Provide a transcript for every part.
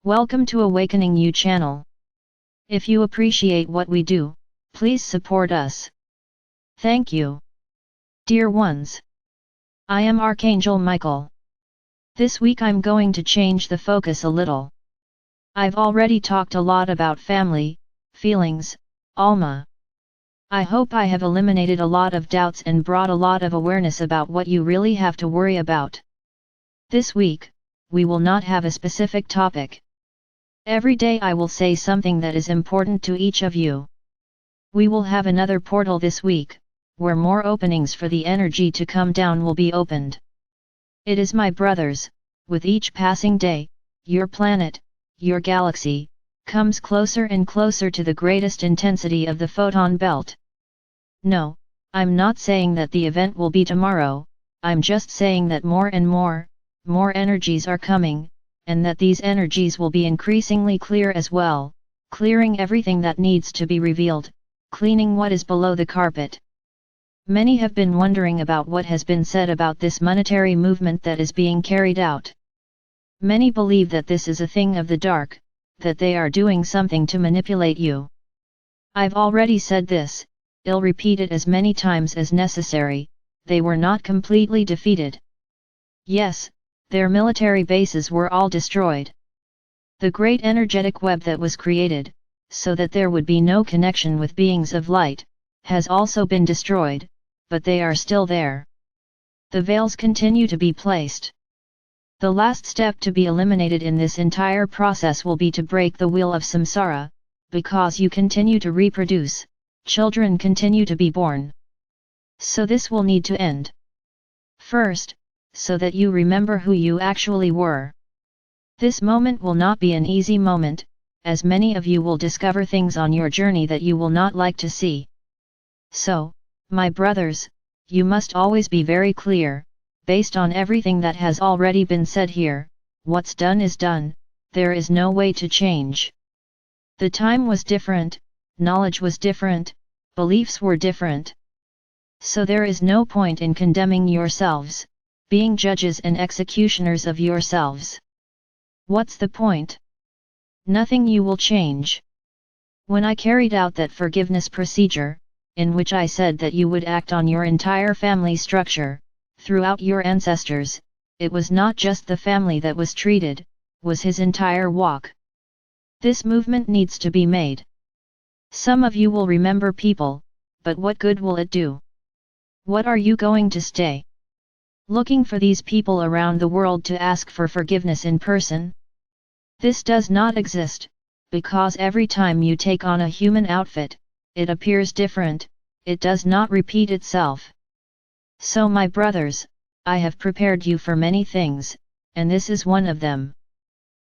Welcome to AwakeningYOU channel. If you appreciate what we do, please support us. Thank you. Dear ones, I am Archangel Michael. This week I'm going to change the focus a little. I've already talked a lot about family, feelings, alma. I hope I have eliminated a lot of doubts and brought a lot of awareness about what you really have to worry about. This week, we will not have a specific topic. Every day I will say something that is important to each of you. We will have another portal this week, where more openings for the energy to come down will be opened. It is my brothers, with each passing day, your planet, your galaxy, comes closer and closer to the greatest intensity of the photon belt. No, I'm not saying that the event will be tomorrow, I'm just saying that more and more energies are coming, and that these energies will be increasingly clear as well, clearing everything that needs to be revealed, cleaning what is below the carpet. Many have been wondering about what has been said about this monetary movement that is being carried out. Many believe that this is a thing of the dark, that they are doing something to manipulate you. I've already said this, I'll repeat it as many times as necessary, they were not completely defeated. Yes, their military bases were all destroyed. The great energetic web that was created, so that there would be no connection with beings of light, has also been destroyed, but they are still there. The veils continue to be placed. The last step to be eliminated in this entire process will be to break the wheel of samsara, because you continue to reproduce, children continue to be born. So this will need to end. First, so that you remember who you actually were. This moment will not be an easy moment, as many of you will discover things on your journey that you will not like to see. So, my brothers, you must always be very clear, based on everything that has already been said here, what's done is done, there is no way to change. The time was different, knowledge was different, beliefs were different. So there is no point in condemning yourselves, being judges and executioners of yourselves. What's the point? Nothing you will change. When I carried out that forgiveness procedure, in which I said that you would act on your entire family structure, throughout your ancestors, it was not just the family that was treated, was his entire walk. This movement needs to be made. Some of you will remember people, but what good will it do? What are you going to stay? Looking for these people around the world to ask for forgiveness in person? This does not exist, because every time you take on a human outfit, it appears different, it does not repeat itself. So my brothers, I have prepared you for many things, and this is one of them.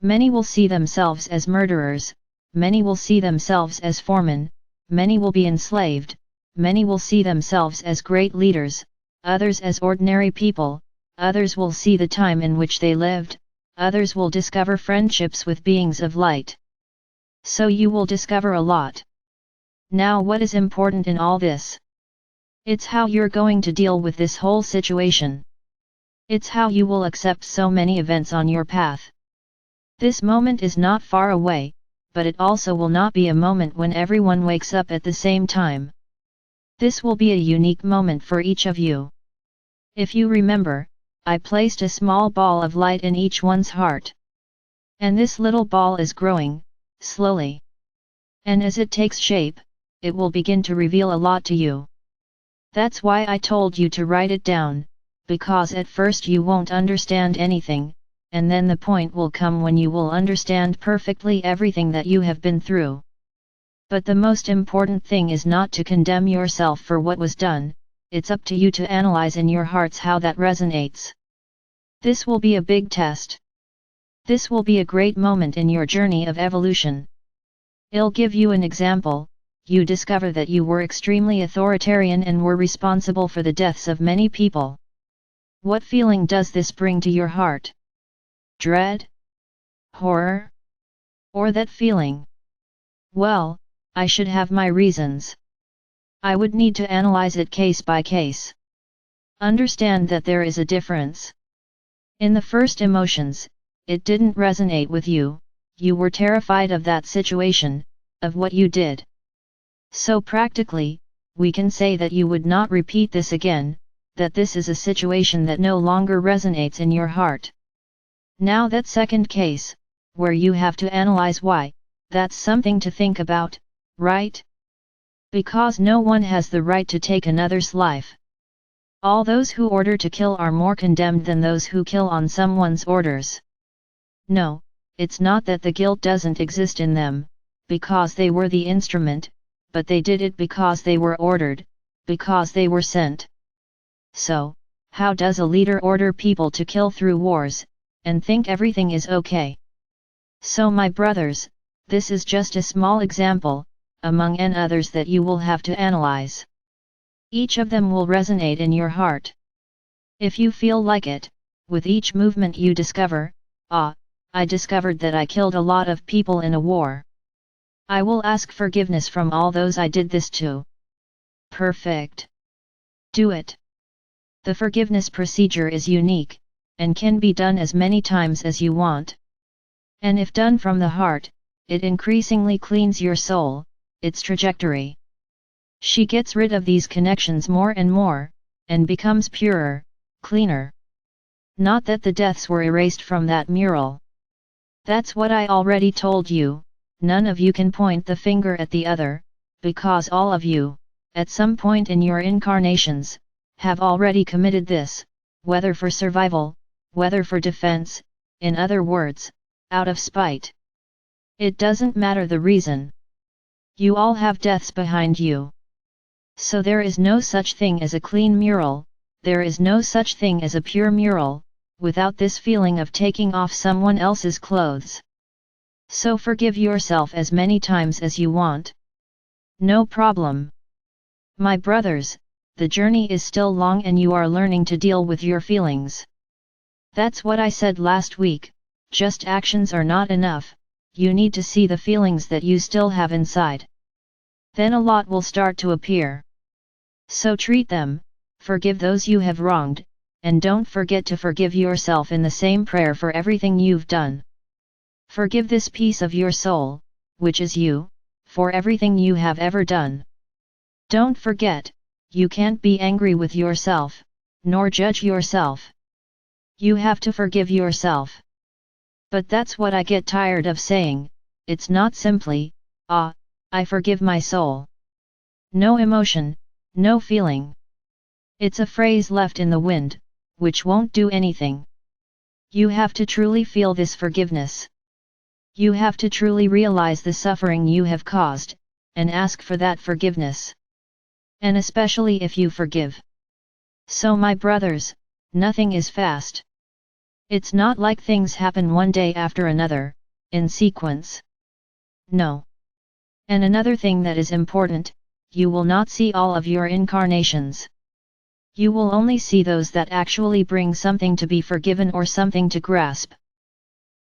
Many will see themselves as murderers, many will see themselves as foremen, many will be enslaved, many will see themselves as great leaders, others as ordinary people, others will see the time in which they lived, others will discover friendships with beings of light. So you will discover a lot. Now what is important in all this? It's how you're going to deal with this whole situation. It's how you will accept so many events on your path. This moment is not far away, but it also will not be a moment when everyone wakes up at the same time. This will be a unique moment for each of you. If you remember, I placed a small ball of light in each one's heart. And this little ball is growing, slowly. And as it takes shape, it will begin to reveal a lot to you. That's why I told you to write it down, because at first you won't understand anything, and then the point will come when you will understand perfectly everything that you have been through. But the most important thing is not to condemn yourself for what was done, it's up to you to analyze in your hearts how that resonates. This will be a big test. This will be a great moment in your journey of evolution. I'll give you an example. You discover that you were extremely authoritarian and were responsible for the deaths of many people. What feeling does this bring to your heart? Dread? Horror? Or that feeling? Well, I should have my reasons. I would need to analyze it case by case. Understand that there is a difference. In the first emotions, it didn't resonate with you, you were terrified of that situation, of what you did. So practically, we can say that you would not repeat this again, that this is a situation that no longer resonates in your heart. Now that second case, where you have to analyze why, that's something to think about, right? Because no one has the right to take another's life. All those who order to kill are more condemned than those who kill on someone's orders. No, it's not that the guilt doesn't exist in them, because they were the instrument, but they did it because they were ordered, because they were sent. So, how does a leader order people to kill through wars, and think everything is okay? So my brothers, this is just a small example, among n others that you will have to analyze. Each of them will resonate in your heart. If you feel like it, with each movement you discover, I discovered that I killed a lot of people in a war. I will ask forgiveness from all those I did this to. Perfect. Do it. The forgiveness procedure is unique, and can be done as many times as you want. And if done from the heart, it increasingly cleans your soul, its trajectory. She gets rid of these connections more and more, and becomes purer, cleaner. Not that the deaths were erased from that mural. That's what I already told you, none of you can point the finger at the other, because all of you, at some point in your incarnations, have already committed this, whether for survival, whether for defense, in other words, out of spite. It doesn't matter the reason. You all have deaths behind you. So there is no such thing as a clean mural, there is no such thing as a pure mural, without this feeling of taking off someone else's clothes. So forgive yourself as many times as you want. No problem. My brothers, the journey is still long and you are learning to deal with your feelings. That's what I said last week, just actions are not enough, you need to see the feelings that you still have inside. Then a lot will start to appear. So treat them, forgive those you have wronged, and don't forget to forgive yourself in the same prayer for everything you've done. Forgive this piece of your soul, which is you, for everything you have ever done. Don't forget, you can't be angry with yourself, nor judge yourself. You have to forgive yourself. But that's what I get tired of saying, it's not simply, I forgive my soul. No emotion, no feeling. It's a phrase left in the wind, which won't do anything. You have to truly feel this forgiveness. You have to truly realize the suffering you have caused, and ask for that forgiveness. And especially if you forgive. So my brothers, nothing is fast. It's not like things happen one day after another, in sequence. No. And another thing that is important, you will not see all of your incarnations. You will only see those that actually bring something to be forgiven or something to grasp.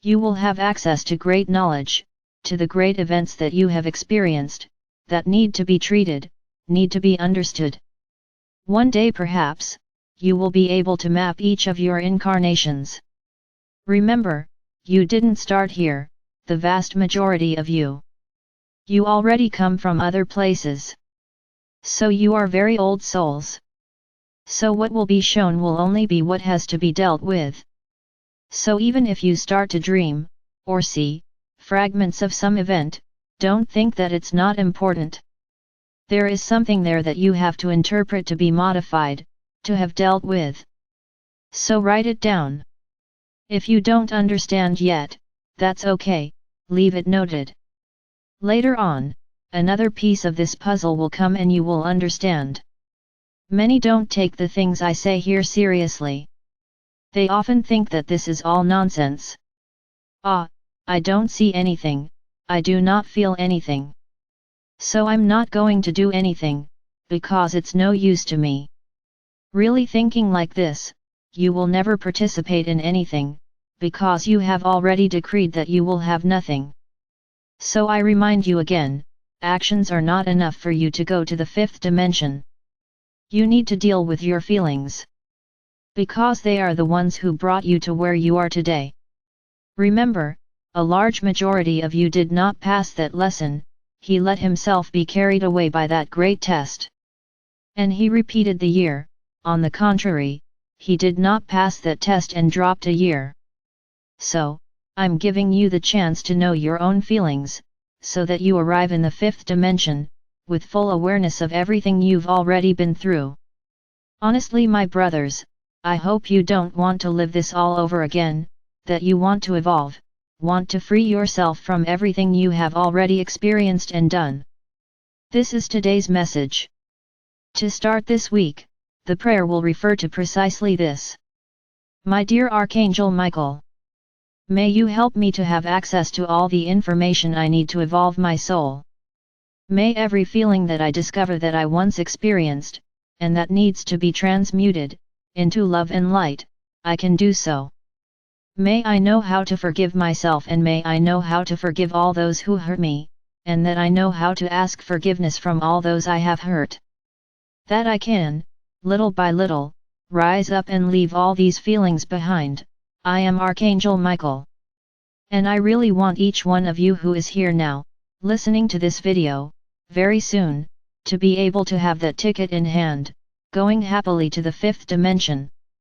You will have access to great knowledge, to the great events that you have experienced, that need to be treated, need to be understood. One day perhaps, you will be able to map each of your incarnations. Remember, you didn't start here, the vast majority of you. You already come from other places. So you are very old souls. So what will be shown will only be what has to be dealt with. So even if you start to dream, or see, fragments of some event, don't think that it's not important. There is something there that you have to interpret to be modified, to have dealt with. So write it down. If you don't understand yet, that's okay, leave it noted. Later on, another piece of this puzzle will come and you will understand. Many don't take the things I say here seriously. They often think that this is all nonsense. I don't see anything, I do not feel anything. So I'm not going to do anything, because it's no use to me. Really thinking like this, you will never participate in anything, because you have already decreed that you will have nothing. So I remind you again, actions are not enough for you to go to the fifth dimension. You need to deal with your feelings. Because they are the ones who brought you to where you are today. Remember, a large majority of you did not pass that lesson. He let himself be carried away by that great test. And he repeated the year. On the contrary, he did not pass that test and dropped a year. So, I'm giving you the chance to know your own feelings, so that you arrive in the fifth dimension, with full awareness of everything you've already been through. Honestly, my brothers, I hope you don't want to live this all over again, that you want to evolve, want to free yourself from everything you have already experienced and done. This is today's message. To start this week, the prayer will refer to precisely this. My dear Archangel Michael, may you help me to have access to all the information I need to evolve my soul. May every feeling that I discover that I once experienced, and that needs to be transmuted, into love and light, I can do so. May I know how to forgive myself, and may I know how to forgive all those who hurt me, and that I know how to ask forgiveness from all those I have hurt. That I can, little by little, rise up and leave all these feelings behind. I am Archangel Michael. And I really want each one of you who is here now, listening to this video, very soon, to be able to have that ticket in hand, going happily to the fifth dimension.